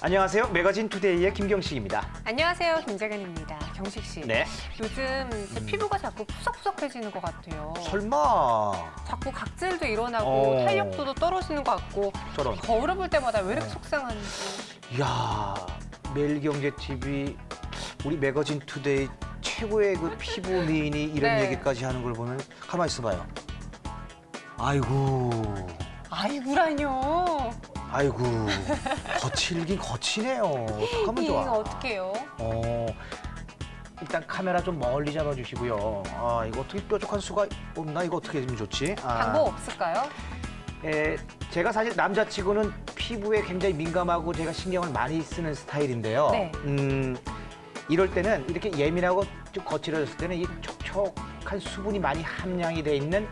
안녕하세요. 매거진 투데이의 김경식입니다. 안녕하세요. 김재근입니다. 경식 씨. 네. 요즘 제 피부가 자꾸 푸석푸석해지는 것 같아요. 설마 자꾸 각질도 일어나고 어. 탄력도도 떨어지는 것 같고 저런. 거울을 볼 때마다 왜 이렇게 속상한지. 이야, 매일경제TV 우리 매거진 투데이 최고의 그 피부 미인이 이런 네. 얘기까지 하는 걸 보면 가만히 있어봐요. 아이고, 아이고라뇨. 아이고, 거칠긴 거치네요. 어떡하면 이거 좋아. 어떡해요? 일단 카메라 좀 멀리 잡아주시고요. 아, 이거 어떻게 뾰족한 수가 없나? 이거 어떻게 해주면 좋지? 방법 없을까요? 제가 사실 남자치고는 피부에 굉장히 민감하고 제가 신경을 많이 쓰는 스타일인데요. 네. 이럴 때는 이렇게 예민하고 좀 거칠어졌을 때는 이 촉촉한 수분이 많이 함량이 돼 있는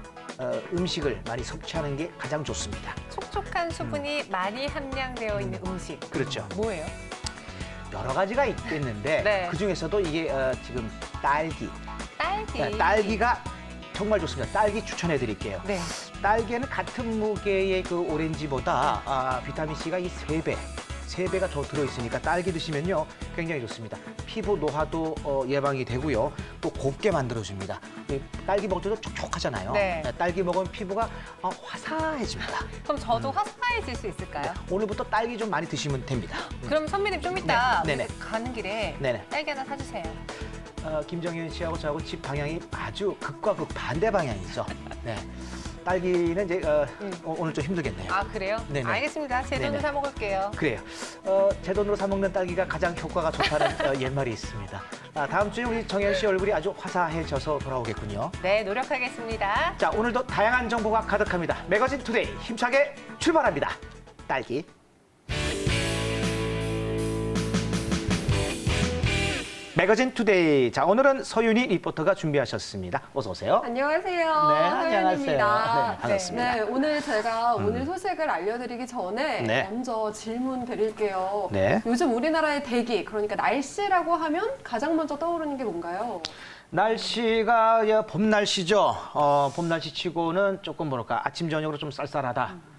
음식을 많이 섭취하는 게 가장 좋습니다. 촉촉한 수분이 많이 함량되어 있는 음식. 그렇죠. 뭐예요? 여러 가지가 있겠는데 네. 그중에서도 이게 지금 딸기. 딸기. 딸기가 정말 좋습니다. 딸기 추천해 드릴게요. 네. 딸기에는 같은 무게의 그 오렌지보다 비타민C가 이 세 배가 더 들어있으니까 딸기 드시면요 굉장히 좋습니다. 피부 노화도 예방이 되고요. 또 곱게 만들어줍니다. 딸기 먹을 때도 촉촉하잖아요. 네. 딸기 먹으면 피부가 화사해집니다. 그럼 저도 화사해질 수 있을까요? 오늘부터 딸기 좀 많이 드시면 됩니다. 그럼 선배님 좀 이따 네, 네네. 가는 길에 네네. 딸기 하나 사주세요. 김정현 씨하고 저하고 집 방향이 아주 극과 극 반대 방향이죠. 네. 딸기는 이제 오늘 좀 힘들겠네요. 아 그래요? 네네. 알겠습니다. 제 돈으로 네네. 사 먹을게요. 그래요. 제 돈으로 사 먹는 딸기가 가장 효과가 좋다는 옛말이 있습니다. 다음 주에 우리 정현 씨 얼굴이 아주 화사해져서 돌아오겠군요. 네, 노력하겠습니다. 자, 오늘도 다양한 정보가 가득합니다. 매거진 투데이 힘차게 출발합니다. 딸기. 매거진 투데이. 자, 오늘은 서윤희 리포터가 준비하셨습니다. 어서 오세요. 안녕하세요. 네, 안녕하세요. 서연입니다. 네, 반갑습니다. 네, 오늘 제가 오늘 소식을 알려드리기 전에 네. 먼저 질문 드릴게요. 네. 요즘 우리나라의 대기, 그러니까 날씨라고 하면 가장 먼저 떠오르는 게 뭔가요? 날씨가 봄 날씨죠. 봄 날씨 치고는 조금 뭐랄까 아침 저녁으로 좀 쌀쌀하다.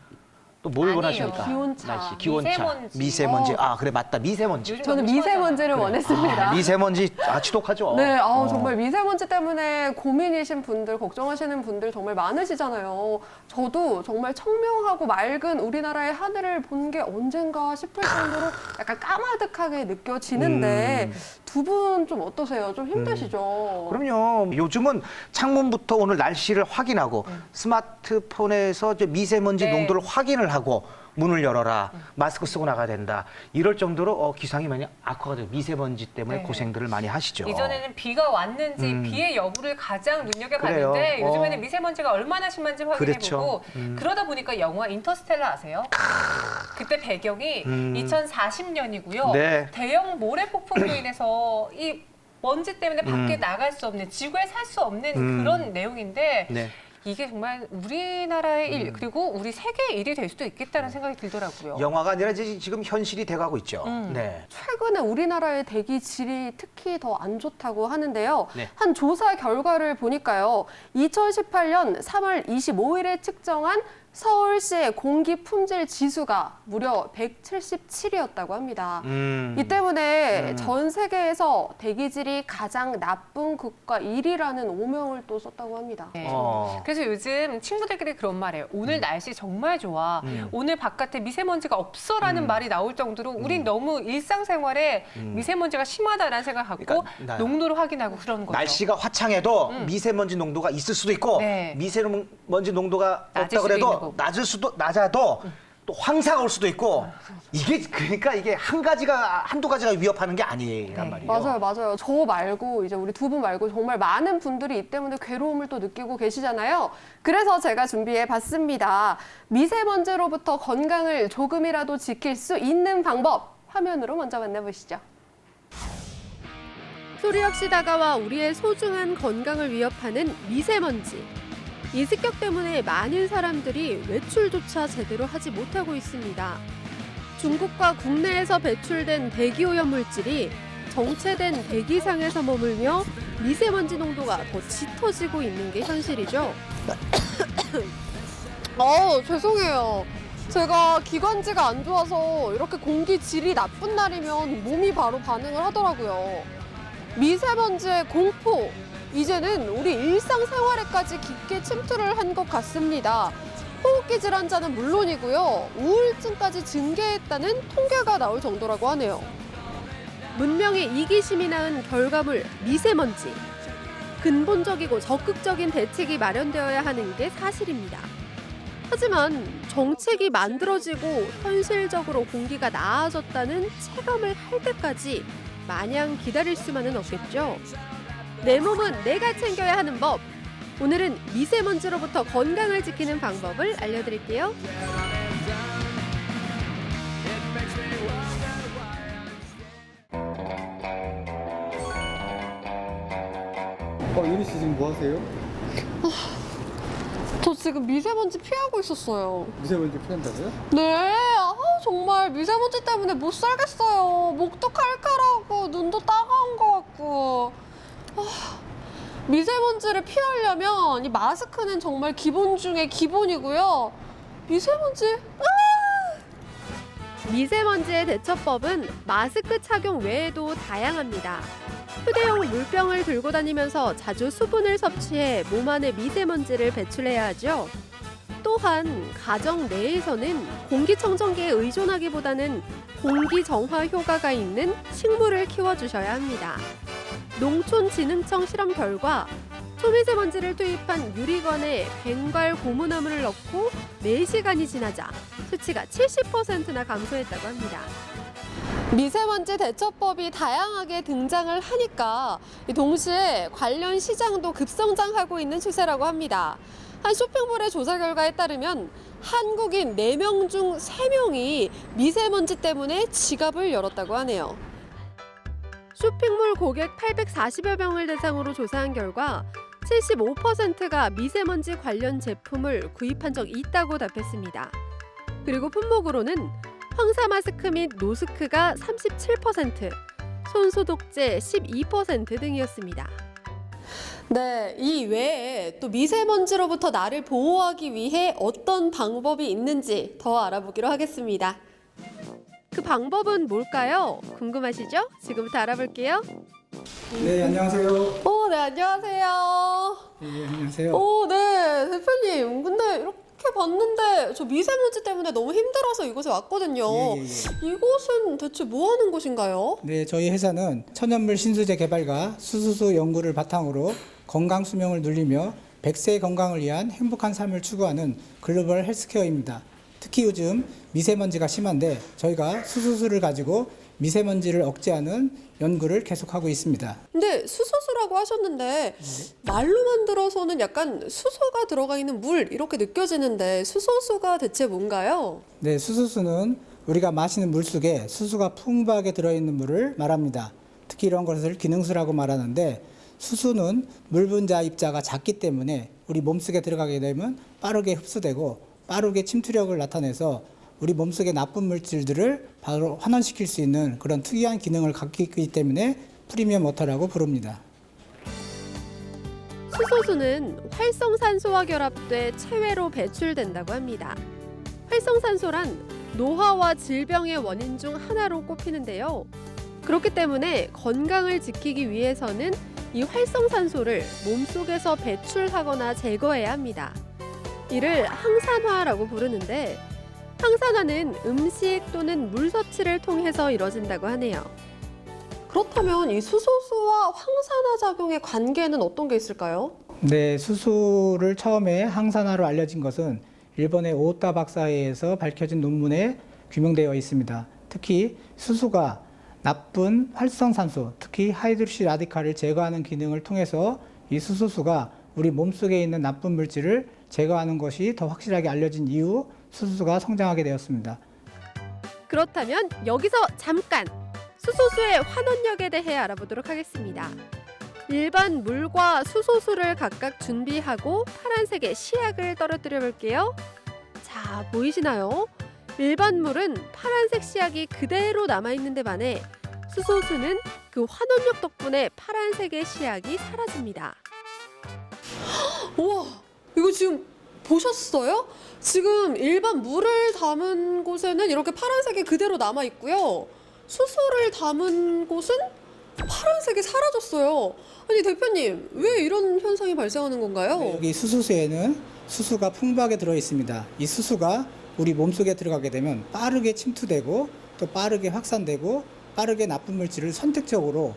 또 뭘 아니에요. 원하십니까? 기온차. 날씨, 기온차. 미세먼지. 미세먼지. 그래 맞다. 미세먼지. 요즘 저는 너무 미세먼지를 원했습니다. 미세먼지 지독하죠. 네, 정말 미세먼지 때문에 고민이신 분들, 걱정하시는 분들 정말 많으시잖아요. 저도 정말 청명하고 맑은 우리나라의 하늘을 본 게 언젠가 싶을 정도로 약간 까마득하게 느껴지는데 두 분 좀 어떠세요? 좀 힘드시죠? 그럼요. 요즘은 창문부터 오늘 날씨를 확인하고 스마트폰에서 이제 미세먼지 네. 농도를 확인을 하고 문을 열어라. 마스크 쓰고 나가야 된다. 이럴 정도로 기상이 많이 악화가 돼요. 미세먼지 때문에 네. 고생들을 많이 하시죠. 이전에는 비가 왔는지 비의 여부를 가장 눈여겨봤는데 그래요. 요즘에는 미세먼지가 얼마나 심한지 확인해보고 그렇죠. 그러다 보니까 영화 인터스텔라 아세요? 그때 배경이 2040년이고요. 네. 대형 모래 폭풍으로 인해서 이 먼지 때문에 밖에 나갈 수 없는, 지구에 살 수 없는 그런 내용인데 네. 이게 정말 우리나라의 일 그리고 우리 세계의 일이 될 수도 있겠다는 생각이 들더라고요. 영화가 아니라 이제 지금 현실이 돼가고 있죠. 네. 최근에 우리나라의 대기 질이 특히 더 안 좋다고 하는데요. 네. 한 조사 결과를 보니까요. 2018년 3월 25일에 측정한 서울시의 공기 품질 지수가 무려 177이었다고 합니다. 이 때문에 전 세계에서 대기질이 가장 나쁜 국가 1위라는 오명을 또 썼다고 합니다. 네. 어. 그래서 요즘 친구들끼리 그런 말해요. 오늘 날씨 정말 좋아. 오늘 바깥에 미세먼지가 없어라는 말이 나올 정도로 우린 너무 일상생활에 미세먼지가 심하다라는 생각을 갖고 그러니까 농도를 확인하고 그런 거죠. 날씨가 화창해도 미세먼지 농도가 있을 수도 있고 네. 미세먼지 농도가 낮을 없다 수도 있는 그래도 거고. 낮아도 또 황사가 올 수도 있고 이게 그러니까 이게 한두 가지가 위협하는 게 아니란 말이에요. 맞아요. 저 말고 이제 우리 두 분 말고 정말 많은 분들이 이 때문에 괴로움을 또 느끼고 계시잖아요. 그래서 제가 준비해 봤습니다. 미세먼지로부터 건강을 조금이라도 지킬 수 있는 방법 화면으로 먼저 만나보시죠. 소리 없이 다가와 우리의 소중한 건강을 위협하는 미세먼지. 이 습격 때문에 많은 사람들이 외출조차 제대로 하지 못하고 있습니다. 중국과 국내에서 배출된 대기오염 물질이 정체된 대기상에서 머물며 미세먼지 농도가 더 짙어지고 있는 게 현실이죠. 죄송해요. 제가 기관지가 안 좋아서 이렇게 공기 질이 나쁜 날이면 몸이 바로 반응을 하더라고요. 미세먼지의 공포, 이제는 우리 일상생활에까지 깊게 침투를 한 것 같습니다. 호흡기 질환자는 물론이고요. 우울증까지 증가했다는 통계가 나올 정도라고 하네요. 문명의 이기심이 낳은 결과물 미세먼지. 근본적이고 적극적인 대책이 마련되어야 하는 게 사실입니다. 하지만 정책이 만들어지고 현실적으로 공기가 나아졌다는 체감을 할 때까지 마냥 기다릴 수만은 없겠죠. 내 몸은 내가 챙겨야 하는 법. 오늘은 미세먼지로부터 건강을 지키는 방법을 알려드릴게요. 유리 씨 지금 뭐 하세요? 저 지금 미세먼지 피하고 있었어요. 미세먼지 피한다고요? 네, 정말 미세먼지 때문에 못 살겠어요. 목도 칼칼하고 눈도 따가운 것 같고. 미세먼지를 피하려면 이 마스크는 정말 기본 중에 기본이고요. 미세먼지. 미세먼지의 대처법은 마스크 착용 외에도 다양합니다. 휴대용 물병을 들고 다니면서 자주 수분을 섭취해 몸 안에 미세먼지를 배출해야 하죠. 또한 가정 내에서는 공기청정기에 의존하기보다는 공기 정화 효과가 있는 식물을 키워주셔야 합니다. 농촌진흥청 실험 결과 초미세먼지를 투입한 유리관에 뱅갈 고무나무를 넣고 4시간이 지나자 수치가 70%나 감소했다고 합니다. 미세먼지 대처법이 다양하게 등장을 하니까 동시에 관련 시장도 급성장하고 있는 추세라고 합니다. 한 쇼핑몰의 조사 결과에 따르면 한국인 4명 중 3명이 미세먼지 때문에 지갑을 열었다고 하네요. 쇼핑몰 고객 840여 명을 대상으로 조사한 결과 75%가 미세먼지 관련 제품을 구입한 적이 있다고 답했습니다. 그리고 품목으로는 황사 마스크 및 노스크가 37%, 손소독제 12% 등이었습니다. 네, 이 외에 또 미세먼지로부터 나를 보호하기 위해 어떤 방법이 있는지 더 알아보기로 하겠습니다. 그 방법은 뭘까요? 궁금하시죠? 지금부터 알아볼게요. 네, 안녕하세요. 네, 안녕하세요. 네, 안녕하세요. 네, 대표님. 근데 이렇게 봤는데 저 미세먼지 때문에 너무 힘들어서 이곳에 왔거든요. 예. 이곳은 대체 뭐 하는 곳인가요? 네, 저희 회사는 천연물 신소재 개발과 수소수 연구를 바탕으로 건강 수명을 누리며 100세 건강을 위한 행복한 삶을 추구하는 글로벌 헬스케어입니다. 특히 요즘 미세먼지가 심한데 저희가 수소수를 가지고 미세먼지를 억제하는 연구를 계속하고 있습니다. 근데 수소수라고 하셨는데 말로만 들어서는 약간 수소가 들어가 있는 물 이렇게 느껴지는데 수소수가 대체 뭔가요? 네, 수소수는 우리가 마시는 물 속에 수소가 풍부하게 들어있는 물을 말합니다. 특히 이런 것을 기능수라고 말하는데 수소는 물 분자 입자가 작기 때문에 우리 몸속에 들어가게 되면 빠르게 흡수되고 빠르게 침투력을 나타내서 우리 몸속의 나쁜 물질들을 바로 환원시킬 수 있는 그런 특이한 기능을 갖고 있기 때문에 프리미엄 워터라고 부릅니다. 수소수는 활성산소와 결합돼 체외로 배출된다고 합니다. 활성산소란 노화와 질병의 원인 중 하나로 꼽히는데요. 그렇기 때문에 건강을 지키기 위해서는 이 활성산소를 몸속에서 배출하거나 제거해야 합니다. 이를 항산화라고 부르는데 항산화는 음식 또는 물 섭취를 통해서 이뤄진다고 하네요. 그렇다면 이 수소수와 황산화 작용의 관계는 어떤 게 있을까요? 네, 수소를 처음에 항산화로 알려진 것은 일본의 오타 박사에 의해서 밝혀진 논문에 규명되어 있습니다. 특히 수소가 나쁜 활성산소, 특히 하이드로시 라디칼을 제거하는 기능을 통해서 이 수소수가 우리 몸속에 있는 나쁜 물질을 제거하는 것이 더 확실하게 알려진 이후 수소수가 성장하게 되었습니다. 그렇다면 여기서 잠깐 수소수의 환원력에 대해 알아보도록 하겠습니다. 일반 물과 수소수를 각각 준비하고 파란색의 시약을 떨어뜨려 볼게요. 자, 보이시나요? 일반 물은 파란색 시약이 그대로 남아있는 데 반해 수소수는 그 환원력 덕분에 파란색의 시약이 사라집니다. 우와, 이거 지금 보셨어요? 지금 일반 물을 담은 곳에는 이렇게 파란색이 그대로 남아 있고요. 수소를 담은 곳은 파란색이 사라졌어요. 아니 대표님, 왜 이런 현상이 발생하는 건가요? 네, 여기 수소수에는 수소가 풍부하게 들어 있습니다. 이 수소가 우리 몸속에 들어가게 되면 빠르게 침투되고 또 빠르게 확산되고 빠르게 나쁜 물질을 선택적으로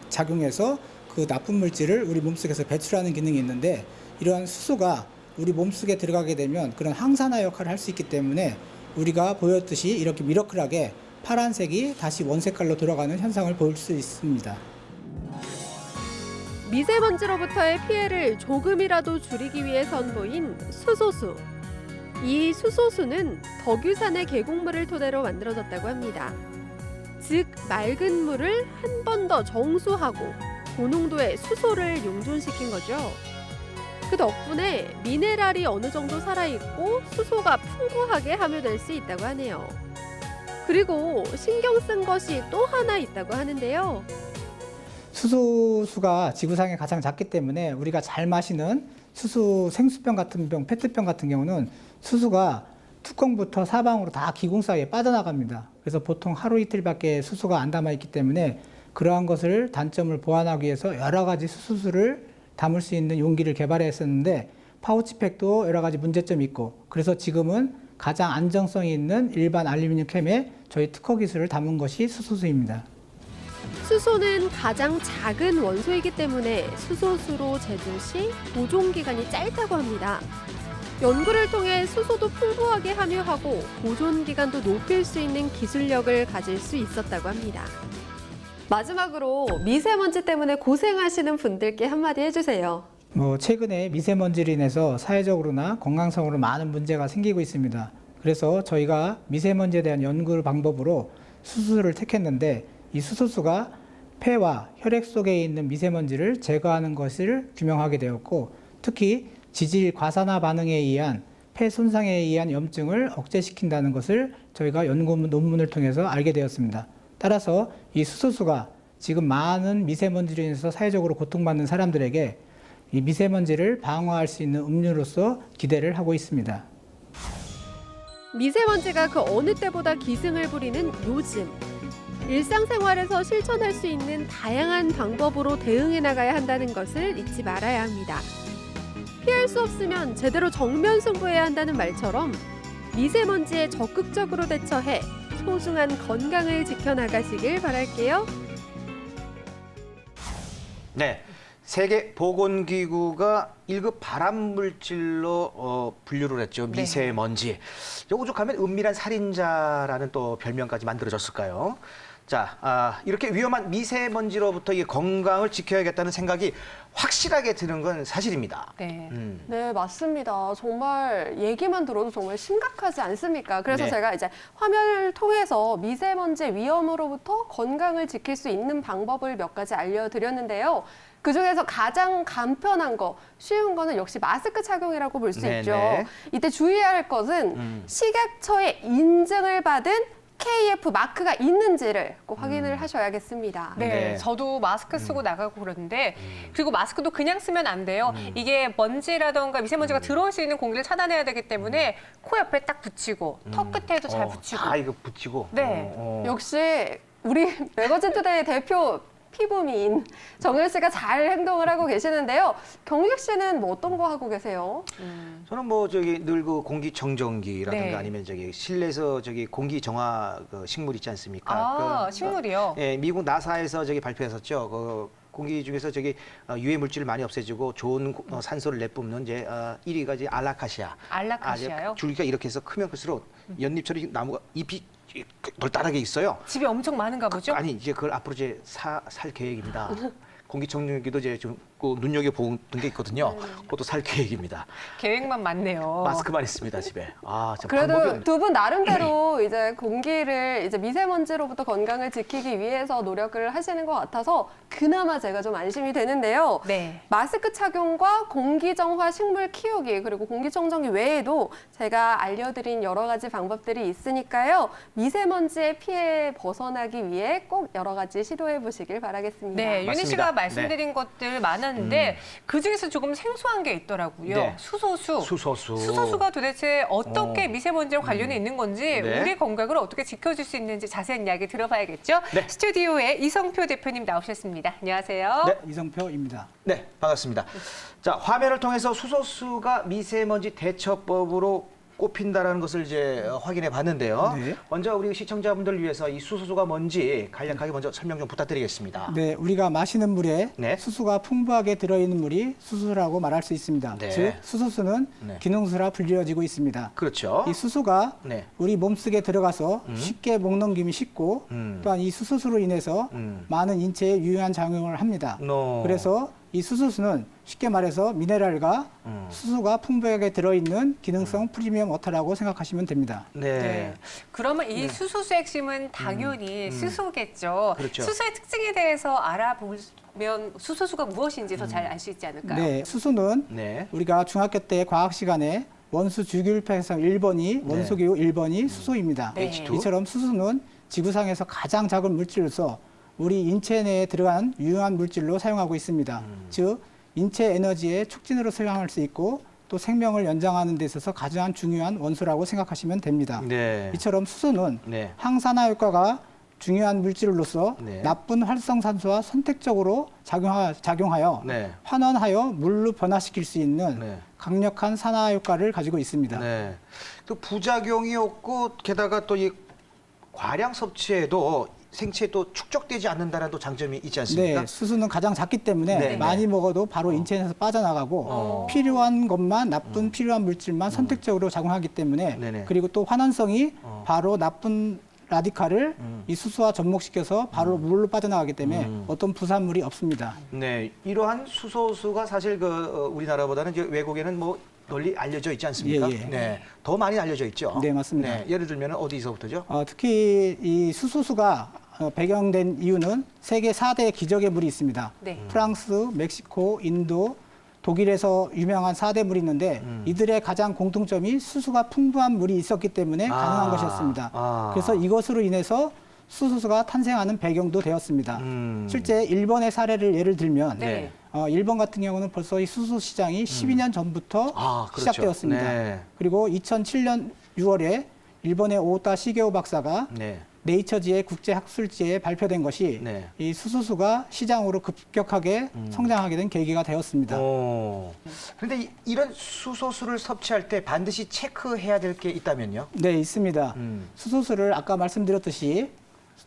작용해서 그 나쁜 물질을 우리 몸속에서 배출하는 기능이 있는데, 이러한 수소가 우리 몸속에 들어가게 되면 그런 항산화 역할을 할 수 있기 때문에 우리가 보였듯이 이렇게 미러클하게 파란색이 다시 원색깔로 돌아가는 현상을 보일 수 있습니다. 미세먼지로부터의 피해를 조금이라도 줄이기 위해 선보인 수소수. 이 수소수는 덕유산의 계곡물을 토대로 만들어졌다고 합니다. 즉, 맑은 물을 한 번 더 정수하고 고농도의 수소를 용존시킨 거죠. 그 덕분에 미네랄이 어느 정도 살아있고 수소가 풍부하게 함유될 수 있다고 하네요. 그리고 신경 쓴 것이 또 하나 있다고 하는데요. 수소수가 지구상에 가장 작기 때문에 우리가 잘 마시는 수소 생수병 같은 병, 페트병 같은 경우는 수소가 뚜껑부터 사방으로 다 기공 사이에 빠져나갑니다. 그래서 보통 하루 이틀밖에 수소가 안 담아 있기 때문에 그러한 것을 단점을 보완하기 위해서 여러 가지 수소수를 담을 수 있는 용기를 개발했었는데, 파우치팩도 여러 가지 문제점이 있고, 그래서 지금은 가장 안정성이 있는 일반 알루미늄 캔에 저희 특허 기술을 담은 것이 수소수입니다. 수소는 가장 작은 원소이기 때문에 수소수로 제조 시 보존 기간이 짧다고 합니다. 연구를 통해 수소도 풍부하게 함유하고 보존 기간도 높일 수 있는 기술력을 가질 수 있었다고 합니다. 마지막으로 미세먼지 때문에 고생하시는 분들께 한마디 해주세요. 최근에 미세먼지로 인해서 사회적으로나 건강상으로 많은 문제가 생기고 있습니다. 그래서 저희가 미세먼지에 대한 연구 방법으로 수소수를 택했는데, 이 수소수가 폐와 혈액 속에 있는 미세먼지를 제거하는 것을 규명하게 되었고, 특히 지질 과산화 반응에 의한 폐 손상에 의한 염증을 억제시킨다는 것을 저희가 연구 논문을 통해서 알게 되었습니다. 따라서 이 수소수가 지금 많은 미세먼지로 인해서 사회적으로 고통받는 사람들에게 이 미세먼지를 방어할 수 있는 음료로서 기대를 하고 있습니다. 미세먼지가 그 어느 때보다 기승을 부리는 요즘. 일상생활에서 실천할 수 있는 다양한 방법으로 대응해 나가야 한다는 것을 잊지 말아야 합니다. 피할 수 없으면 제대로 정면 승부해야 한다는 말처럼 미세먼지에 적극적으로 대처해 소중한 건강을 지켜나가시길 바랄게요. 네. 세계보건기구가 1급 발암물질로 분류를 했죠. 미세먼지. 오죽하면 은밀한 살인자라는 또 별명까지 만들어졌을까요? 자, 이렇게 위험한 미세먼지로부터 이 건강을 지켜야겠다는 생각이 확실하게 드는 건 사실입니다. 네. 네, 맞습니다. 정말 얘기만 들어도 정말 심각하지 않습니까? 그래서 네. 제가 이제 화면을 통해서 미세먼지 위험으로부터 건강을 지킬 수 있는 방법을 몇 가지 알려드렸는데요. 그중에서 가장 간편한 거, 쉬운 거는 역시 마스크 착용이라고 볼 수 네네. 있죠. 이때 주의해야 할 것은 식약처의 인증을 받은 KF 마크가 있는지를 꼭 확인을 하셔야겠습니다. 네, 네. 저도 마스크 쓰고 나가고 그러는데, 그리고 마스크도 그냥 쓰면 안 돼요. 이게 먼지라던가 미세먼지가 들어올 수 있는 공기를 차단해야 되기 때문에 코 옆에 딱 붙이고 턱 끝에도 잘 붙이고. 다 이거 붙이고. 네. 역시 우리 매거진 투데이 대표 피부미인 정일 씨가 잘 행동을 하고 계시는데요. 경식 씨는 뭐 어떤 거 하고 계세요? 저는 늘 그 공기청정기라든가 네. 아니면 실내에서 공기 정화 식물 있지 않습니까? 식물이요? 예, 미국 나사에서 발표했었죠. 공기 중에서 유해 물질을 많이 없애주고 좋은 산소를 내뿜는 1위가 알라카시아. 알라카시아요? 줄기가 이렇게 해서 크면 클수록 연잎처럼 나무가 잎이 돌다랗게 있어요. 집에 엄청 많은가 보죠? 아니 이제 그걸 앞으로 살 계획입니다. 공기청정기도 좀 눈여겨보는 게 있거든요. 그것도 살 계획입니다. 계획만 많네요. 마스크만 있습니다, 집에. 그래도 두 분 나름대로 이제 공기를 이제 미세먼지로부터 건강을 지키기 위해서 노력을 하시는 것 같아서 그나마 제가 좀 안심이 되는데요. 네. 마스크 착용과 공기정화 식물 키우기 그리고 공기청정기 외에도 제가 알려드린 여러 가지 방법들이 있으니까요. 미세먼지의 피해 벗어나기 위해 꼭 여러 가지 시도해 보시길 바라겠습니다. 네, 윤희 맞습니다. 씨가 말씀드린 것들 많은 많았는데 그 중에서 조금 생소한 게 있더라고요. 네. 수소수. 수소수. 수소수가 도대체 어떻게 미세먼지와 관련이 있는 건지 네. 우리 건강을 어떻게 지켜줄 수 있는지 자세한 이야기 들어봐야겠죠. 네. 스튜디오에 이성표 대표님 나오셨습니다. 안녕하세요. 네. 이성표입니다. 네, 반갑습니다. 자, 화면을 통해서 수소수가 미세먼지 대처법으로 꼽힌다라는 것을 이제 확인해 봤는데요. 네. 먼저 우리 시청자분들을 위해서 이 수소수가 뭔지 간략하게 먼저 설명 좀 부탁드리겠습니다. 네, 우리가 마시는 물에 네. 수소가 풍부하게 들어있는 물이 수소라고 말할 수 있습니다. 네. 즉, 수소수는 네. 기능수라 불리워지고 있습니다. 그렇죠. 이 수소가 네. 우리 몸속에 들어가서 쉽게 목 넘김이 쉽고 음. 또한 이 수소수로 인해서 많은 인체에 유용한 작용을 합니다. 그래서 이 수소수는 쉽게 말해서 미네랄과 수소가 풍부하게 들어있는 기능성 프리미엄 워터라고 생각하시면 됩니다. 네. 네. 그러면 이 수소수의 핵심은 당연히 수소겠죠. 그렇죠. 수소의 특징에 대해서 알아보면 수소수가 무엇인지 더 잘 알 수 있지 않을까요? 네, 수소는 네. 우리가 중학교 때 과학 시간에 원수 주기율표에서 1번이 원소기호 1번이 수소입니다. 네. H2. 이처럼 수소는 지구상에서 가장 작은 물질로서 우리 인체 내에 들어간 유용한 물질로 사용하고 있습니다. 즉 인체 에너지의 촉진으로 사용할 수 있고 또 생명을 연장하는 데 있어서 가장 중요한 원소라고 생각하시면 됩니다. 네. 이처럼 수소는 네. 항산화 효과가 중요한 물질로서 네. 나쁜 활성산소와 선택적으로 작용하여 네. 환원하여 물로 변화시킬 수 있는 네. 강력한 산화 효과를 가지고 있습니다. 네. 또 부작용이 없고 게다가 또 이 과량 섭취에도 생체에 또 축적되지 않는다는 또 장점이 있지 않습니까? 네, 수소는 가장 작기 때문에 네. 많이 먹어도 바로 인체에서 빠져나가고 필요한 것만 나쁜 필요한 물질만 선택적으로 작용하기 때문에 네네. 그리고 또 환원성이 바로 나쁜 라디칼을 이 수소와 접목시켜서 바로 물로 빠져나가기 때문에 어떤 부산물이 없습니다. 네, 이러한 수소수가 사실 우리나라보다는 이제 외국에는 뭐 널리 알려져 있지 않습니까? 예, 예. 네, 더 많이 알려져 있죠. 네, 맞습니다. 네, 예를 들면 어디서부터죠? 특히 이 수소수가 배경된 이유는 세계 4대 기적의 물이 있습니다. 네. 프랑스, 멕시코, 인도, 독일에서 유명한 4대 물이 있는데 이들의 가장 공통점이 수소가 풍부한 물이 있었기 때문에 가능한 것이었습니다. 그래서 이것으로 인해서 수소수가 탄생하는 배경도 되었습니다. 실제 일본의 사례를 예를 들면 네. 일본 같은 경우는 벌써 이 수소 시장이 12년 전부터 그렇죠. 시작되었습니다. 네. 그리고 2007년 6월에 일본의 오타 시게오 박사가 네. 네이처지의 국제학술지에 발표된 것이 네. 이 수소수가 시장으로 급격하게 성장하게 된 계기가 되었습니다. 그런데 이런 수소수를 섭취할 때 반드시 체크해야 될 게 있다면요? 네, 있습니다. 수소수를 아까 말씀드렸듯이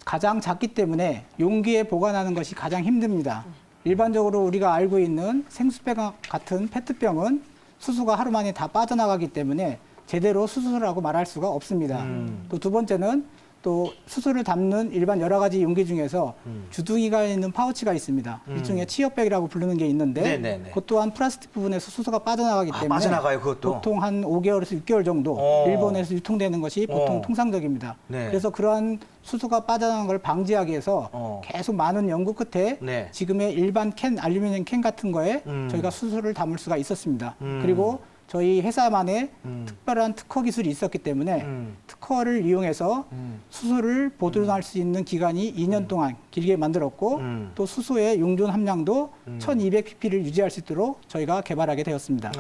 가장 작기 때문에 용기에 보관하는 것이 가장 힘듭니다. 일반적으로 우리가 알고 있는 생수병 같은 페트병은 수소가 하루 만에 다 빠져나가기 때문에 제대로 수소라고 말할 수가 없습니다. 또 두 번째는 또 수소를 담는 일반 여러 가지 용기 중에서 주둥이가 있는 파우치가 있습니다. 일종의 치역백이라고 부르는 게 있는데 네네네. 그것 또한 플라스틱 부분에서 수소가 빠져나가기 때문에 빠져나가요, 그것도? 보통 한 5개월에서 6개월 정도 일본에서 유통되는 것이 보통 통상적입니다. 네. 그래서 그러한 수소가 빠져나가는 걸 방지하기 위해서 계속 많은 연구 끝에 네. 지금의 일반 캔, 알루미늄 캔 같은 거에 저희가 수소를 담을 수가 있었습니다. 그리고 저희 회사만의 특별한 특허 기술이 있었기 때문에 특허를 이용해서 수소를 보존할 수 있는 기간이 2년 동안 길게 만들었고 또 수소의 용존 함량도 1200pp를 유지할 수 있도록 저희가 개발하게 되었습니다.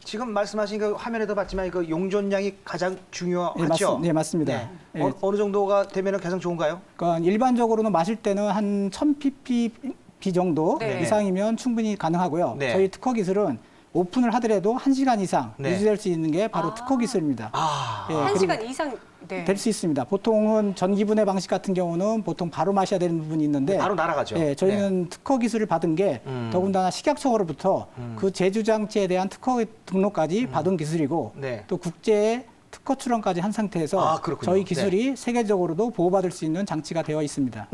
지금 말씀하신 그 화면에도 봤지만 그 용존량이 가장 중요하죠? 네, 맞습니다. 네. 어느 정도가 되면 가장 좋은가요? 그러니까 일반적으로는 마실 때는 한 1000ppb 정도 네. 이상이면 충분히 가능하고요. 네. 저희 특허 기술은 오픈을 하더라도 1시간 이상 네. 유지될 수 있는 게 바로 특허 기술입니다. 예, 한 그리고 시간 이상 네. 될 수 있습니다. 보통은 전기분해 방식 같은 경우는 보통 바로 마셔야 되는 부분이 있는데 바로 날아가죠. 예, 저희는 특허 기술을 받은 게 더군다나 식약청으로부터 그 제조 장치에 대한 특허 등록까지 받은 기술이고 네. 또 국제 특허 출원까지 한 상태에서 그렇군요. 저희 기술이 세계적으로도 보호받을 수 있는 장치가 되어 있습니다.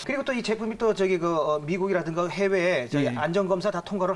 그리고 또 이 제품이 또 저기 미국이라든가 해외에 저희 예. 안전검사 다 통과를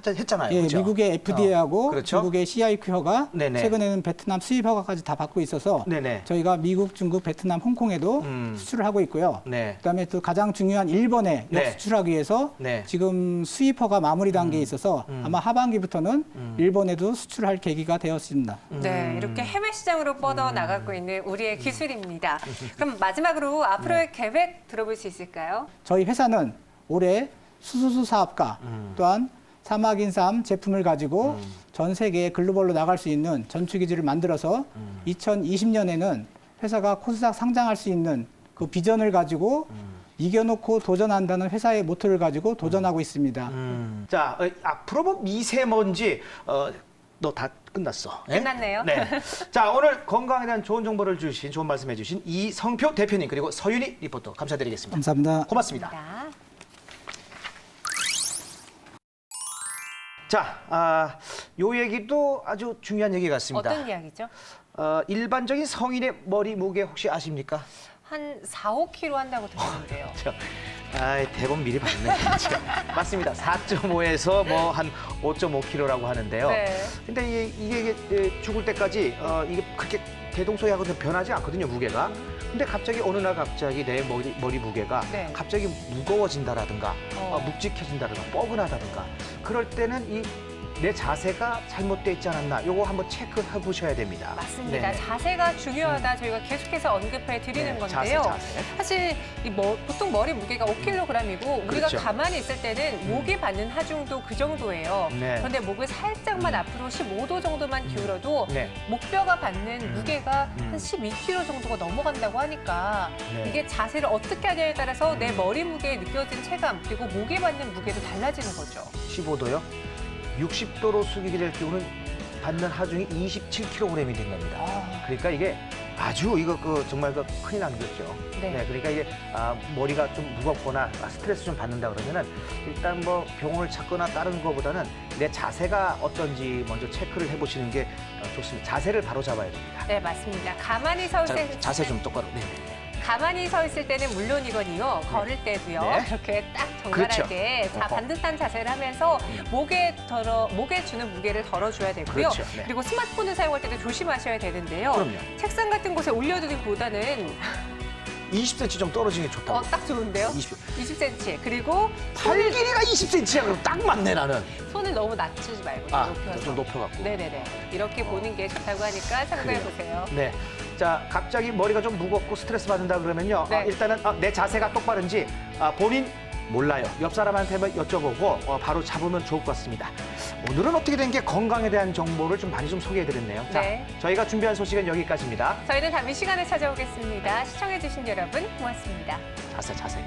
했잖아요. 예, 그렇죠? 미국의 FDA하고 그렇죠? 중국의 CIQ허가 네네. 최근에는 베트남 수입 허가까지 다 받고 있어서 네네. 저희가 미국, 중국, 베트남, 홍콩에도 수출을 하고 있고요. 네. 그다음에 또 가장 중요한 일본에 네. 역수출하기 위해서 네. 지금 수입 허가 마무리 단계에 있어서 아마 하반기부터는 일본에도 수출할 계기가 되었습니다. 네, 이렇게 해외 시장으로 뻗어 나가고 있는 우리의 기술입니다. 그럼 마지막으로 앞으로의 계획 들어볼 수 있을까요? 저희 회사는 올해 수소수 사업가 또한 사막인삼 제품을 가지고 전 세계에 글로벌로 나갈 수 있는 전투기지를 만들어서 2020년에는 회사가 코스닥 상장할 수 있는 그 비전을 가지고 이겨놓고 도전한다는 회사의 모토를 가지고 도전하고 있습니다. 자, 앞으로 뭐 미세먼지 너 다 끝났어. 예? 끝났네요. 네. 자, 오늘 건강에 대한 좋은 정보를 주신, 좋은 말씀해 주신 이성표 대표님 그리고 서윤희 리포터 감사드리겠습니다. 감사합니다. 고맙습니다. 자, 자, 요 얘기도 아주 중요한 얘기 같습니다. 어떤 이야기죠? 일반적인 성인의 머리 무게 혹시 아십니까? 한 4, 5kg 한다고 들었는데요. 대본 미리 봤네. 맞습니다. 4.5에서 뭐 한 5.5kg라고 하는데요. 네. 근데 이게 죽을 때까지 이게 그렇게 대동소이하고는 변하지 않거든요, 무게가. 근데 갑자기 어느 날 갑자기 내 머리 무게가 네. 갑자기 무거워진다라든가 묵직해진다든가 뻐근하다든가 그럴 때는 내 자세가 잘못돼 있지 않았나 요거 한번 체크해 보셔야 됩니다. 맞습니다. 네네. 자세가 중요하다 저희가 계속해서 언급해 드리는 네, 건데요. 자세. 사실 보통 머리 무게가 5kg이고 우리가 그렇죠. 가만히 있을 때는 목이 받는 하중도 그 정도예요. 네. 그런데 목을 살짝만 앞으로 15도 정도만 기울어도 네. 목뼈가 받는 무게가 음. 한 12kg 정도가 넘어간다고 하니까 네. 이게 자세를 어떻게 하냐에 따라서 내 머리 무게에 느껴진 체감 그리고 목에 받는 무게도 달라지는 거죠. 15도요? 60도로 숙이게 될 경우는 받는 하중이 27kg이 된 겁니다. 그러니까 이게 아주 정말 큰일 나는 거죠. 네. 그러니까 이게 머리가 좀 무겁거나 스트레스 좀 받는다 그러면은 일단 뭐 병원을 찾거나 다른 거보다는 내 자세가 어떤지 먼저 체크를 해보시는 게 좋습니다. 자세를 바로 잡아야 됩니다. 네, 맞습니다. 가만히 서 있을 때 자세 좀 똑바로. 네. 가만히 서 있을 때는 물론이거니요. 걸을 때도요. 네. 이렇게 딱 정갈하게 그렇죠. 반듯한 자세를 하면서 목에 주는 무게를 덜어줘야 되고요. 그렇죠. 네. 그리고 스마트폰을 사용할 때도 조심하셔야 되는데요. 그럼요. 책상 같은 곳에 올려두기보다는 20cm 좀 떨어지는 게 좋다고. 딱 좋은데요. 20cm. 20cm. 그리고 팔 길이가 20cm야. 그럼 딱 맞네 나는. 손을 너무 낮추지 말고 높여서. 좀 높여갖고. 네네네. 이렇게 보는 게 좋다고 하니까 참고해 보세요. 네. 자, 갑자기 머리가 좀 무겁고 스트레스 받는다 그러면요. 네. 일단은 내 자세가 똑바른지 본인 몰라요. 옆 사람한테 여쭤보고 바로 잡으면 좋을 것 같습니다. 오늘은 어떻게 된 게 건강에 대한 정보를 좀 많이 좀 소개해드렸네요. 자, 네. 저희가 준비한 소식은 여기까지입니다. 저희는 다음 이 시간에 찾아오겠습니다. 시청해주신 여러분 고맙습니다. 자세.